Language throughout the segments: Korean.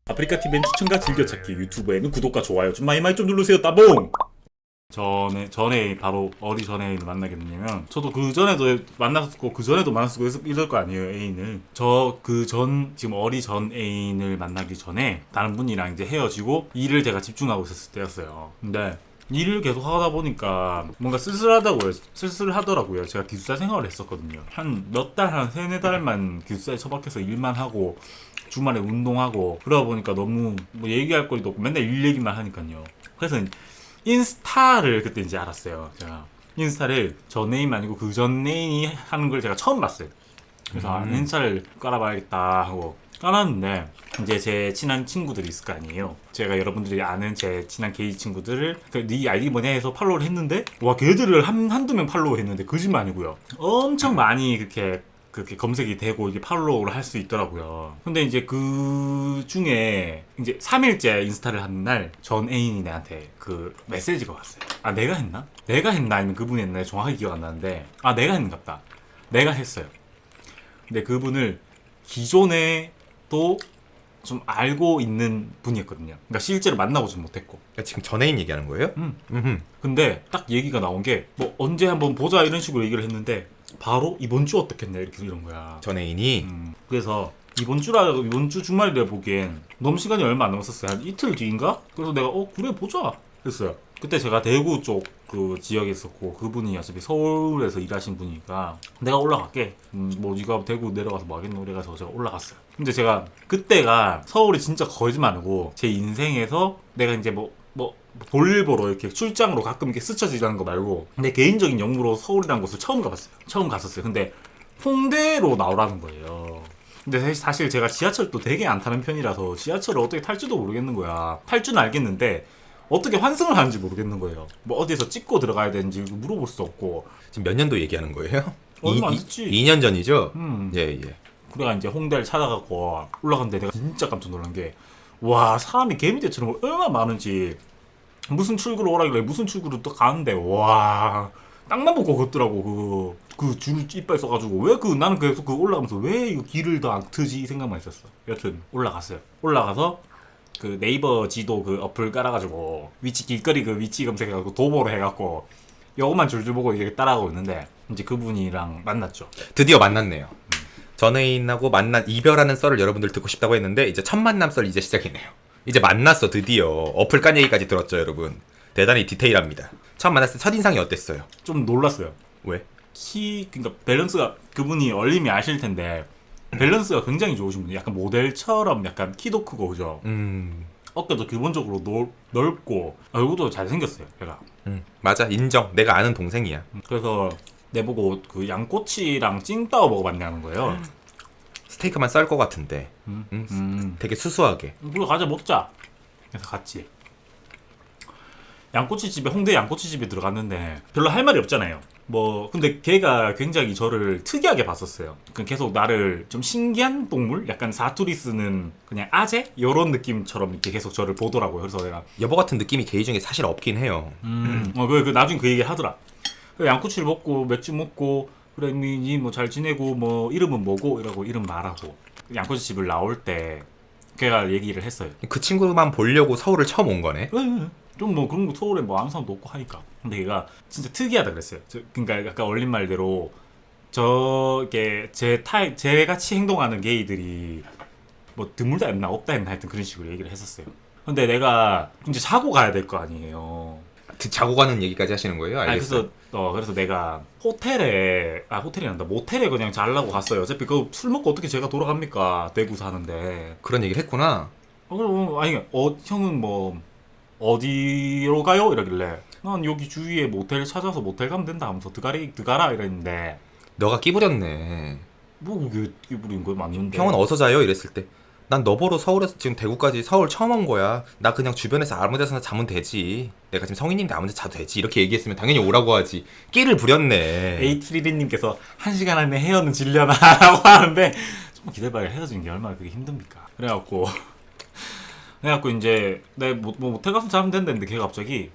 아프리카 TV엔 추천과 즐겨찾기, 유튜브에는 구독과 좋아요 좀 많이 좀 누르세요. 따봉! 전에 바로 어리 전 애인을 만나게 되냐면, 저도 그 전에도 만났었고 그 전에도 만났었고 이럴 거 아니에요, 애인을. 지금 어리 전 애인을 만나기 전에 다른 분이랑 이제 헤어지고 일을 제가 집중하고 있었을 때였어요. 근데 일을 계속 하다 보니까 뭔가 쓸쓸하더라고요. 제가 기숙사 생활을 했었거든요. 한 몇 달, 한 3-4달만 기숙사에 처박혀서 일만 하고 주말에 운동하고 그러다 보니까 너무 뭐 얘기할 거리도 없고 맨날 일 얘기만 하니까요. 그래서 인스타를 그때 이제 알았어요. 제가 인스타를 전 애인 아니고 그 전 애인이 하는 걸 제가 처음 봤어요. 그래서 인스타를 깔아봐야겠다 하고 깔았는데, 이제 제 친한 친구들이 있을 거 아니에요. 제가 여러분들이 아는 제 친한 게이 친구들을 네 아이디 뭐냐 해서 팔로우를 했는데, 와, 걔들을 한두 명 팔로우 했는데 거짓말 아니고요. 엄청 많이 그렇게 검색이 되고 이게 팔로우를 할 수 있더라고요. 근데 이제 그 중에 이제 3일째 인스타를 하는 날 전 애인이 내한테 그 메시지가 왔어요. 아, 내가 했나? 내가 했나? 아니면 그분이 했나? 정확하게 기억 안 나는데, 아, 내가 했는갑다. 내가 했어요. 근데 그분을 기존에 또 좀 알고 있는 분이었거든요. 그러니까 실제로 만나보진 못했고. 그러니까 지금 전애인 얘기하는 거예요? 근데 딱 얘기가 나온 게 뭐 언제 한번 보자 이런 식으로 얘기를 했는데, 바로 이번 주 어떻겠냐 이렇게 이런 거야. 전애인이 그래서 이번 주 주말이라 보기엔 너무 시간이 얼마 안 남았었어요. 한 이틀 뒤인가? 그래서 내가 그래 보자 했어요. 그때 제가 대구 쪽 그 지역에 있었고, 그분이 어차피 서울에서 일하신 분이니까 내가 올라갈게. 뭐 네가 대구 내려가서 뭐 하겠노 그래가지고 제가 올라갔어요. 근데 제가 그때가 서울이 진짜 거짓말 아니고 제 인생에서 내가 이제 뭐 볼일 보러 이렇게 출장으로 가끔 이렇게 스쳐 지나는 거 말고 내 개인적인 용무로 서울이라는 곳을 처음 갔었어요. 근데 홍대로 나오라는 거예요. 근데 사실 제가 지하철도 되게 안 타는 편이라서 지하철을 어떻게 탈지도 모르겠는 거야. 탈 줄은 알겠는데 어떻게 환승을 하는지 모르겠는 거예요. 뭐 어디에서 찍고 들어가야 되는지 물어볼 수도 없고. 지금 몇 년도 얘기하는 거예요? 얼마 안 됐지. 2년 전이죠? 예. 그래가 이제 홍대를 찾아가고 올라갔는데 내가 진짜 깜짝 놀란 게, 와, 사람이 개미떼처럼 얼마나 많은지. 무슨 출구로 오라길래 무슨 출구로 또 가는데, 와, 땅만 보고 걷더라고. 그 줄 이빨 써가지고 나는 계속 올라가면서 왜 이거 길을 더 안 트지 이 생각만 했었어. 여튼 올라갔어요. 올라가서 그 네이버 지도 그 어플 깔아가지고 길거리 그 위치 검색해가지고 도보로 해갖고 요것만 줄줄 보고 이렇게 따라가고 있는데, 이제 그분이랑 만났죠. 드디어 만났네요. 전애인하고 이별하는 썰을 여러분들 듣고 싶다고 했는데 이제 첫 만남 썰 이제 시작이네요. 이제 만났어 드디어. 어플 깐 얘기까지 들었죠 여러분. 대단히 디테일합니다. 처음 만났을 때 첫인상이 어땠어요? 좀 놀랐어요. 왜? 그러니까 밸런스가, 그분이 얼림이 아실 텐데 밸런스가 굉장히 좋으신 분이에요. 약간 모델처럼 약간 키도 크고, 그죠? 어깨도 기본적으로 넓고 얼굴도 잘생겼어요, 걔가. 맞아, 인정. 내가 아는 동생이야. 그래서 내보고 그 양꼬치랑 찡따오 먹어봤냐는 거예요. 스테이크만 썰 것 같은데. 되게 수수하게. 그래, 가자 먹자. 그래서 갔지. 홍대 양꼬치집에 들어갔는데 별로 할 말이 없잖아요. 근데 걔가 굉장히 저를 특이하게 봤었어요. 계속 나를 좀 신기한 동물? 약간 사투리 쓰는 그냥 아재? 이런 느낌처럼 이렇게 계속 저를 보더라고요. 그래서 내가 여보 같은 느낌이 게이 중에 사실 없긴 해요. 나중에 그 얘기 하더라. 양꼬치를 먹고 맥주 먹고, 그래 니 뭐 잘 지내고 뭐 이름은 뭐고 이러고 이름 말하고, 양꼬치집을 나올 때 걔가 얘기를 했어요. 그 친구만 보려고 서울을 처음 온 거네. 좀 뭐 그런 거 서울에 뭐 아는 사람도 없고 하니까. 근데 걔가 진짜 특이하다 그랬어요. 그러니까 아까 얼린 말대로 저게 제 같이 행동하는 게이들이 뭐 드물다 했나 없다 했나 하여튼 그런 식으로 얘기를 했었어요. 근데 내가 이제 자고 가야 될 거 아니에요. 자고 가는 얘기까지 하시는 거예요? 알겠어요. 그래서 내가 모텔에 그냥 자려고 갔어요. 어차피 그 술 먹고 어떻게 제가 돌아갑니까? 대구 사는데. 그런 얘기를 했구나. 그럼 형은 뭐 어디로 가요? 이러길래 난 여기 주위에 모텔 찾아서 모텔 가면 된다 하면서 드가라 이랬는데, 너가 끼부렸네. 뭐 그게 부린 거 맞는데. 형은 어디서 자요? 이랬을 때 난 너 보러 서울에서 지금 대구까지 서울 처음 온 거야. 나 그냥 주변에서 아무 데서나 자면 되지. 내가 지금 성인인데 아무 데서 자도 되지. 이렇게 얘기했으면 당연히 오라고 하지. 끼를 부렸네. 에이트리리님께서 1시간 안에 헤어는 질려나 라고 하는데, 좀 기다려봐야 헤어지는 게 얼마나 그게 힘듭니까? 그래갖고 이제 내가 뭐 모텔 가서 자면 된다는데 걔가 갑자기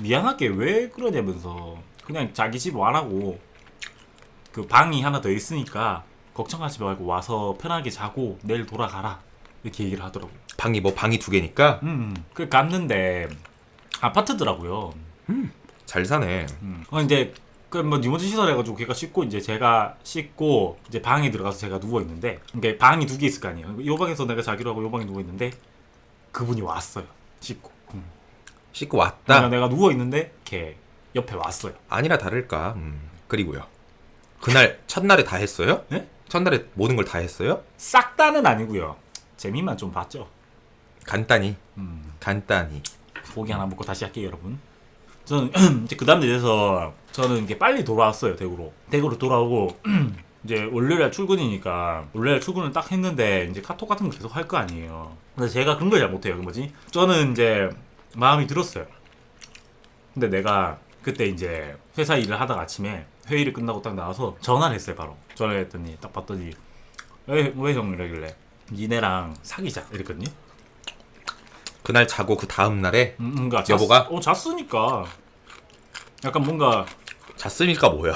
미안하게 왜 그러냐면서 그냥 자기 집 와라고, 그 방이 하나 더 있으니까 걱정하지 말고 와서 편하게 자고 내일 돌아가라 이렇게 얘기를 하더라고요. 방이 2개니까 그 갔는데 아파트더라고요. 잘 사네. 이제 그뭐 니모즈 시설 해가지고 걔가 씻고 이제 제가 씻고 이제 방에 들어가서 제가 누워 있는데 이게 방이 2개 있을 거 아니에요. 요 방에서 내가 자기로 하고 요 방에 누워 있는데 그분이 왔어요. 씻고. 씻고 왔다. 내가 누워 있는데 걔 옆에 왔어요. 아니라 다를까. 그리고요. 그날 첫날에 다 했어요? 네? 첫날에 모든 걸 다 했어요? 싹 다는 아니고요. 재미만 좀 봤죠. 간단히. 간단히. 고기 하나 먹고 다시 할게요, 여러분. 저는 이제 그 다음 날 돼서 저는 이게 빨리 돌아왔어요, 대구로 돌아오고 이제 월요일 출근이니까 월요일 출근을 딱 했는데 이제 카톡 같은 거 계속 할 거 아니에요. 근데 제가 그런 걸 잘 못해요. 그 뭐지? 저는 이제 마음이 들었어요. 근데 내가 그때 이제 회사 일을 하다가 아침에 회의를 끝나고 딱 나와서 전화를 했어요. 바로 전화를 했더니 딱 봤더니 왜 형 이러길래 니네랑 사귀자 이랬거든요. 그날 자고 그 다음날에 뭔가 여보가? 잤으니까 약간 뭔가 잤으니까 뭐야.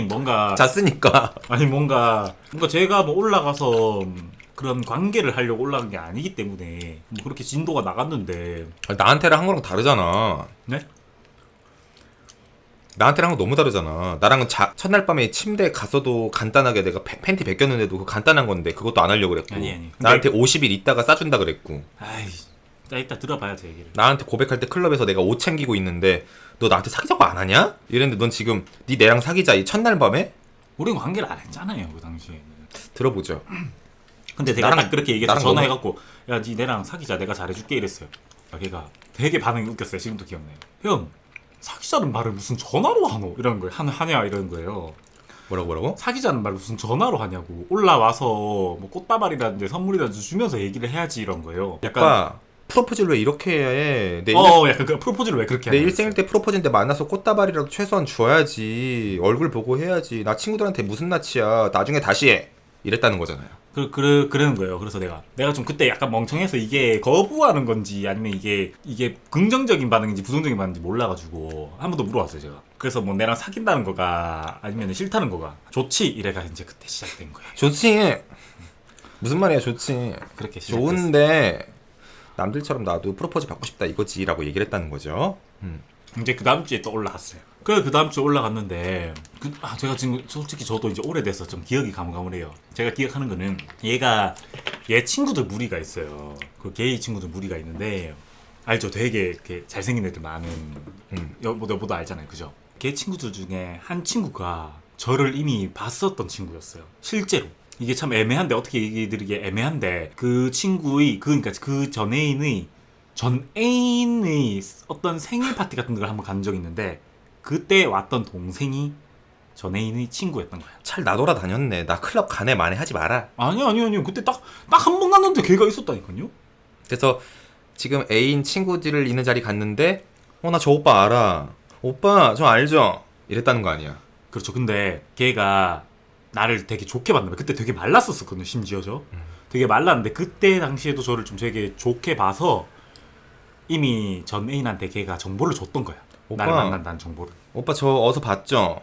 뭔가 잤으니까. 아니 뭔가 제가 뭐 올라가서 그런 관계를 하려고 올라간 게 아니기 때문에 뭐 그렇게 진도가 나갔는데. 나한테랑 한 거랑 다르잖아. 네? 나한테랑 한 거 너무 다르잖아. 나랑은 첫날 밤에 침대에 갔어도 간단하게 내가 팬티 벗겼는데도 그 간단한 건데 그것도 안 하려고 그랬고. 아니. 나한테 50일 있다가 싸준다 그랬고. 아이, 자 이따 들어봐요 제 얘기를. 나한테 고백할 때 클럽에서 내가 옷 챙기고 있는데 너 나한테 사귀자고 안 하냐? 이랬는데 넌 지금 내랑 사귀자 이 첫날 밤에? 우린 관계를 안 했잖아요 그 당시에. 들어보죠. 근데 내가 딱 그렇게 얘기해서 나랑 전화해갖고 야 니 내랑 사귀자 내가 잘해줄게 이랬어요. 걔가 되게 반응이 웃겼어요. 지금도 기억나요. 형 사귀자는 말을 무슨 전화로 하노? 이런 거예요. 하냐 이런 거예요. 뭐라고? 사귀자는 말을 무슨 전화로 하냐고. 올라와서 뭐 꽃다발이라든지 선물이라든지 주면서 얘기를 해야지 이런 거예요. 약간 오빠 프로포즈를 왜 이렇게 해야 해? 약간 그 프로포즈를 왜 그렇게 내 하냐. 일생일 때 프로포즈인데 만나서 꽃다발이라도 최소한 줘야지. 얼굴 보고 해야지. 나 친구들한테 무슨 낯이야. 나중에 다시 해. 이랬다는 거잖아요. 그러는 거예요. 그래서 내가 좀 그때 약간 멍청해서 이게 거부하는 건지 아니면 이게 긍정적인 반응인지 부정적인 반응인지 몰라가지고 한 번 더 물어봤어요 제가. 그래서 뭐 내랑 사귄다는 거가 아니면 싫다는 거가 좋지 이래가 이제 그때 시작된 거예요. 좋지. 무슨 말이야 좋지. 그렇게 시작됐어요. 좋은데 남들처럼 나도 프로포즈 받고 싶다 이거지라고 얘기를 했다는 거죠. 이제 그 다음 주에 또 올라갔어요. 그 다음 주에 올라갔는데 제가 지금 솔직히 저도 이제 오래돼서 좀 기억이 가물가물해요. 제가 기억하는 거는 얘 친구들 무리가 있어요. 그 게이 친구들 무리가 있는데 알죠? 되게 이렇게 잘생긴 애들 많은 여보도 알잖아요, 그죠? 걔 친구들 중에 한 친구가 저를 이미 봤었던 친구였어요. 실제로. 이게 참 애매한데 어떻게 얘기 드리기 애매한데 그 친구의 그러니까 그 전 애인의 어떤 생일 파티 같은 걸 한번 간 적이 있는데 그때 왔던 동생이 전 애인의 친구였던 거야. 잘 나돌아다녔네. 나 클럽 가네 만에 하지 마라. 아니요. 그때 딱 한 번 갔는데 걔가 있었다니까요. 그래서 지금 애인 친구들을 있는 자리 갔는데 나 저 오빠 알아. 오빠 저 알죠? 이랬다는 거 아니야. 그렇죠. 근데 걔가 나를 되게 좋게 봤나 봐. 그때 되게 말랐었거든요. 심지어 되게 말랐는데 그때 당시에도 저를 좀 되게 좋게 봐서 이미 전 애인한테 걔가 정보를 줬던 거야. 오빠, 나를 만난다는 정보를. 오빠 저 어서 봤죠?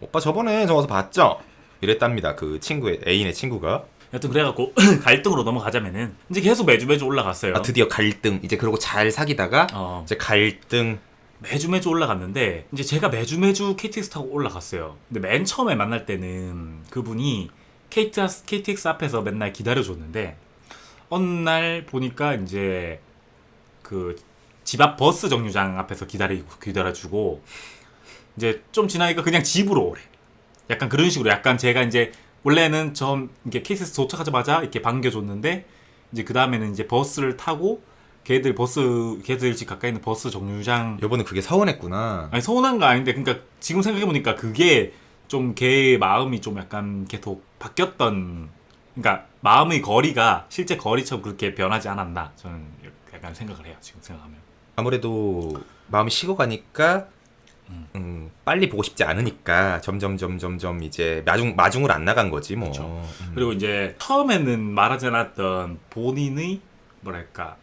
오빠 저번에 저 어서 봤죠? 이랬답니다. 그 친구의 애인의 친구가. 여튼 그래갖고 갈등으로 넘어가자면은 이제 계속 매주 올라갔어요. 드디어 갈등. 이제 그러고 잘 사귀다가 이제 갈등. 매주 올라갔는데 이제 제가 매주 KTX 타고 올라갔어요. 근데 맨 처음에 만날 때는 그분이 KTX 앞에서 맨날 기다려줬는데 어느 날 보니까 이제 그 집 앞 버스 정류장 앞에서 기다려주고 이제 좀 지나니까 그냥 집으로 오래. 약간 그런 식으로 약간 제가 이제 원래는 이렇게 KTX 도착하자마자 이렇게 반겨줬는데 이제 그 다음에는 이제 버스를 타고 걔들 집 가까이 있는 버스 정류장. 여보는 그게 서운했구나. 아니 서운한 거 아닌데 그러니까 지금 생각해보니까 그게 좀 걔의 마음이 좀 약간 계속 바뀌었던, 그러니까 마음의 거리가 실제 거리처럼 그렇게 변하지 않았나 저는 약간 생각을 해요. 지금 생각하면 아무래도 마음이 식어가니까 빨리 보고 싶지 않으니까 점점 이제 마중을 안 나간 거지 뭐. 그렇죠. 그리고 이제 처음에는 말하지 않았던 본인의 뭐랄까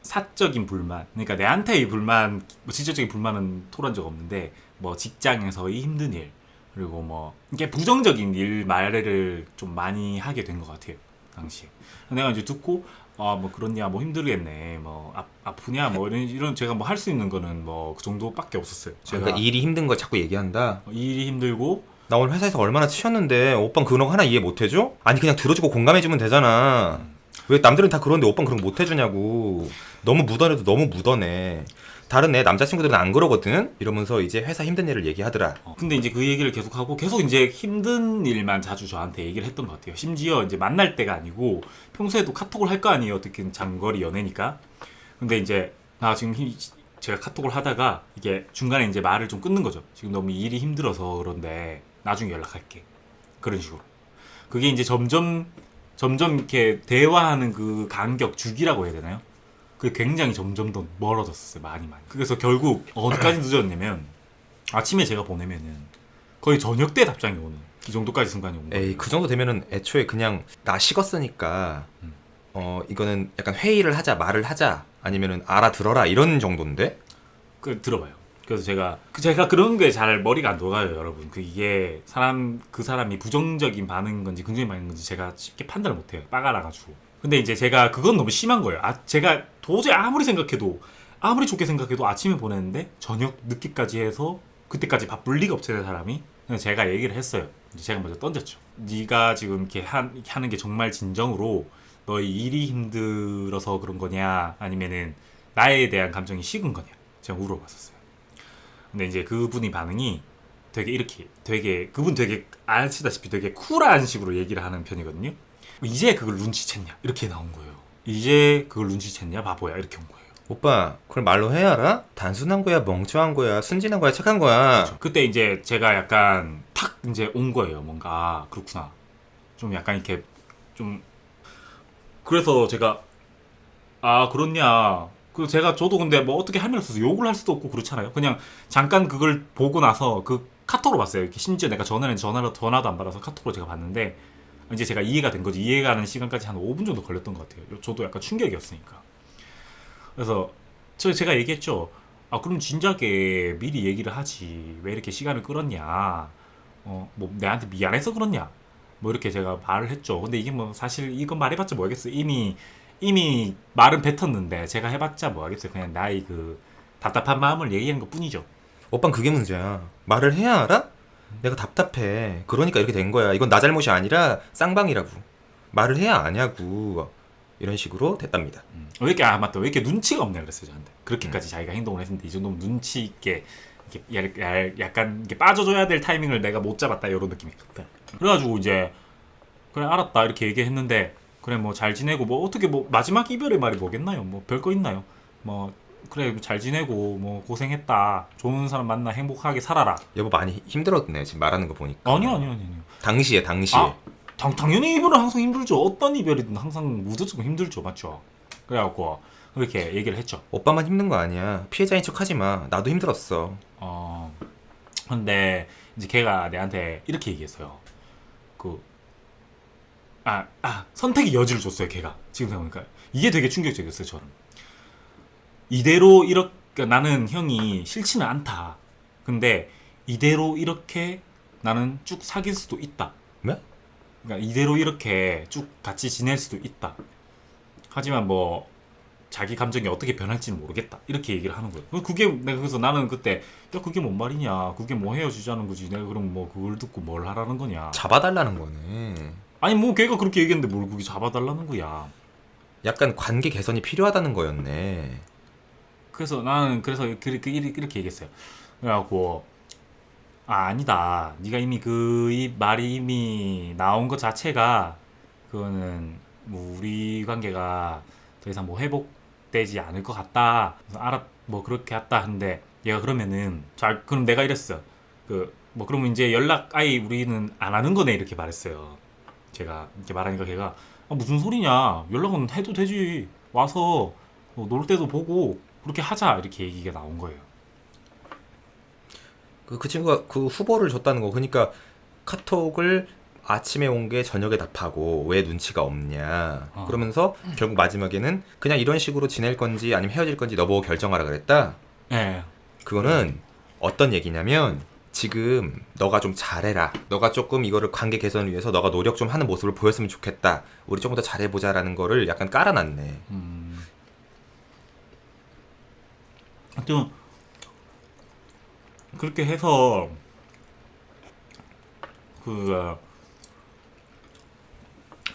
사적인 불만, 그러니까 내한테의 불만, 뭐 직접적인 불만은 토로한 적 없는데 뭐 직장에서의 힘든 일, 그리고 뭐 이게 부정적인 일 말을 좀 많이 하게 된 것 같아요. 당시에. 내가 이제 듣고 아 뭐 그렇냐 뭐 힘들겠네 뭐 아프냐 뭐 이런 제가 뭐 할 수 있는 거는 뭐 그 정도밖에 없었어요. 제가 그러니까 일이 힘든 걸 자꾸 얘기한다. 일이 힘들고 나 오늘 회사에서 얼마나 치였는데 오빠는 그런 거 하나 이해 못 해줘? 아니 그냥 들어주고 공감해주면 되잖아. 왜 남들은 다 그러는데 오빠는 그런 거 못 해주냐고. 너무 묻어내도 너무 묻어내. 다른 애 남자친구들은 안 그러거든? 이러면서 이제 회사 힘든 일을 얘기하더라. 근데 이제 그 얘기를 계속하고 계속 이제 힘든 일만 자주 저한테 얘기를 했던 것 같아요. 심지어 이제 만날 때가 아니고 평소에도 카톡을 할 거 아니에요. 어떻게 장거리 연애니까. 근데 이제 나 지금 제가 카톡을 하다가 이게 중간에 이제 말을 좀 끊는 거죠. 지금 너무 일이 힘들어서 그런데 나중에 연락할게. 그런 식으로. 그게 이제 점점 이렇게 대화하는 그 간격 주기라고 해야 되나요? 그게 굉장히 점점 더 멀어졌었어요. 많이. 그래서 결국 어디까지 늦었냐면 아침에 제가 보내면은 거의 저녁 때 답장이 오는 이 정도까지 순간이 온 거예요. 에이 그 정도 되면은 애초에 그냥 나 식었으니까 이거는 약간 회의를 하자 말을 하자 아니면은 알아들어라 이런 정도인데? 들어봐요. 그래서 제가 그런 게 잘 머리가 안 돌아가요, 여러분. 이게 그 사람이 부정적인 반응인 건지 긍정적인 반응인 건지 제가 쉽게 판단을 못 해요. 빠가라가지고. 근데 이제 제가 그건 너무 심한 거예요. 제가 도저히 아무리 좋게 생각해도 아침에 보냈는데 저녁 늦게까지 해서 그때까지 바쁠 리가 없잖아요, 사람이. 그래서 제가 얘기를 했어요. 이제 제가 먼저 던졌죠. 네가 지금 이렇게 하는 게 정말 진정으로 너의 일이 힘들어서 그런 거냐, 아니면은 나에 대한 감정이 식은 거냐, 제가 물어봤었어요. 근데 이제 그분이 반응이 그분 되게 아시다시피 되게 쿨한 식으로 얘기를 하는 편이거든요. 이제 그걸 눈치챘냐 이렇게 나온 거예요. 이제 그걸 눈치챘냐 바보야 이렇게 온 거예요. 오빠 그걸 말로 해야 알아? 단순한 거야 멍청한 거야 순진한 거야 착한 거야. 그렇죠. 그때 이제 제가 약간 탁 이제 온 거예요. 뭔가 그렇구나. 좀 약간 이렇게 좀 그래서 제가 그렇냐. 저도 근데 뭐 어떻게 할 말 없어서 욕을 할 수도 없고 그렇잖아요. 그냥 잠깐 그걸 보고 나서 그 카톡으로 봤어요. 이렇게 심지어 내가 전화도 안 받아서 카톡으로 제가 봤는데 이제 제가 이해가 된 거지. 이해가 가는 시간까지 한 5분 정도 걸렸던 것 같아요. 저도 약간 충격이었으니까. 그래서 제가 얘기했죠. 그럼 진작에 미리 얘기를 하지. 왜 이렇게 시간을 끌었냐. 뭐 내한테 미안해서 그렇냐. 뭐 이렇게 제가 말을 했죠. 근데 이게 뭐 사실 이건 말해봤자 뭐하겠어요. 이미 말은 뱉었는데 제가 해봤자 뭐하겠어요. 그냥 나의 그 답답한 마음을 얘기한 것 뿐이죠. 오빤 그게 문제야. 말을 해야 알아? 내가 답답해. 그러니까 이렇게 된 거야. 이건 나 잘못이 아니라 쌍방이라고. 말을 해야 아냐고. 이런 식으로 됐답니다. 왜 이렇게 눈치가 없냐 그랬어요 저한테. 그렇게까지 자기가 행동을 했는데 이 정도면 눈치 있게 이렇게 약간 이렇게 빠져줘야 될 타이밍을 내가 못 잡았다 이런 느낌이 컸다. 그래가지고 이제 그래 알았다 이렇게 얘기했는데 그래 뭐 잘 지내고 뭐 어떻게 뭐 마지막 이별의 말이 뭐겠나요? 뭐 별거 있나요? 뭐 그래 잘 지내고 뭐 고생했다. 좋은 사람 만나 행복하게 살아라. 여보 많이 힘들었네 지금 말하는 거 보니까. 아니요. 당시에. 당연히 이별은 항상 힘들죠. 어떤 이별이든 항상 무조건 힘들죠. 맞죠? 그래갖고 그렇게 얘기를 했죠. 오빠만 힘든 거 아니야. 피해자인 척 하지 마. 나도 힘들었어. 근데 이제 걔가 내한테 이렇게 얘기했어요. 선택의 여지를 줬어요. 걔가 지금 생각해보니까 이게 되게 충격적이었어요. 저는 이대로 이렇게 나는 형이 싫지는 않다. 근데 이대로 이렇게 나는 쭉 사귈 수도 있다. 네? 그러니까 이대로 이렇게 쭉 같이 지낼 수도 있다. 하지만 뭐 자기 감정이 어떻게 변할지는 모르겠다. 이렇게 얘기를 하는 거예요. 그래서 나는 그때 그게 뭔 말이냐. 그게 뭐 헤어지자는 거지. 내가 그럼 뭐 그걸 듣고 뭘 하라는 거냐. 잡아달라는 거네. 아니 뭐 걔가 그렇게 얘기했는데 뭘 그게 잡아달라는 거야. 약간 관계 개선이 필요하다는 거였네. 그래서 나는 이렇게 얘기했어요. 그래갖고 아니다. 네가 이미 이 말이 이미 나온 것 자체가 그거는 뭐 우리 관계가 더 이상 뭐 회복되지 않을 것 같다. 그래서 뭐 그렇게 했다 하는데 얘가 그러면은 그럼 내가 이랬어. 뭐 그러면 이제 연락 아예 우리는 안 하는 거네 이렇게 말했어요. 제가 이렇게 말하니까 걔가 무슨 소리냐. 연락은 해도 되지. 와서 놀 때도 보고 그렇게 하자 이렇게 얘기가 나온 거예요. 그 친구가 그 후보를 줬다는 거. 그러니까 카톡을 아침에 온 게 저녁에 답하고 왜 눈치가 없냐. 그러면서 결국 마지막에는 그냥 이런 식으로 지낼 건지 아니면 헤어질 건지 너 보고 결정하라 그랬다. 네. 그거는 어떤 얘기냐면 지금 너가 좀 잘해라. 너가 조금 이거를 관계 개선을 위해서 너가 노력 좀 하는 모습을 보였으면 좋겠다. 우리 조금 더 잘해보자라는 거를 약간 깔아놨네. 하여튼 그렇게 해서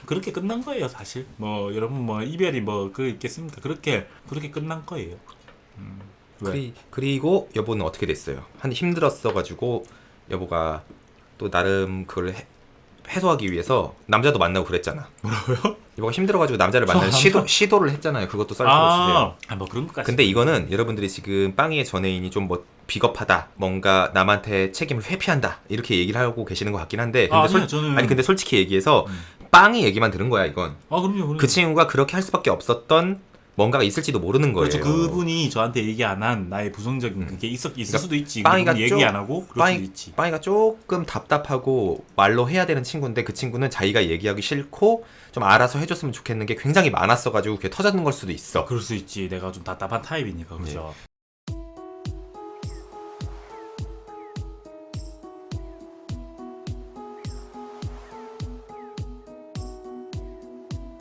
그렇게 끝난 거예요, 사실. 뭐 여러분 뭐 이별이 뭐 그 있겠습니까? 그렇게 끝난 거예요. 왜? 그리고 여보는 어떻게 됐어요? 한 힘들었어가지고 여보가 또 나름 그걸 해소하기 위해서 남자도 만나고 그랬잖아. 뭐라고요? 여보가 힘들어가지고 남자를 만나는 시도를 했잖아요. 그것도 썰 풀어주세요. 뭐 그런 것까지. 근데 이거는 여러분들이 지금 빵이의 전애인이 좀 뭐 비겁하다, 뭔가 남한테 책임을 회피한다 이렇게 얘기를 하고 계시는 것 같긴 한데, 근데 아니요, 저는 근데 솔직히 얘기해서 빵이 얘기만 들은 거야 이건. 그럼요. 그 친구가 그렇게 할 수밖에 없었던 뭔가가 있을지도 모르는 거예요. 그렇죠. 그분이 저한테 얘기 안 한 나의 부정적인 그게 있을 그러니까 수도 있지. 빵이가 그분이 얘기 안 하고 그럴 수도 있지. 빵이가 조금 답답하고 말로 해야 되는 친구인데 그 친구는 자기가 얘기하기 싫고 좀 알아서 해줬으면 좋겠는 게 굉장히 많았어가지고 그게 터졌는 걸 수도 있어. 그럴 수 있지. 내가 좀 답답한 타입이니까 그죠.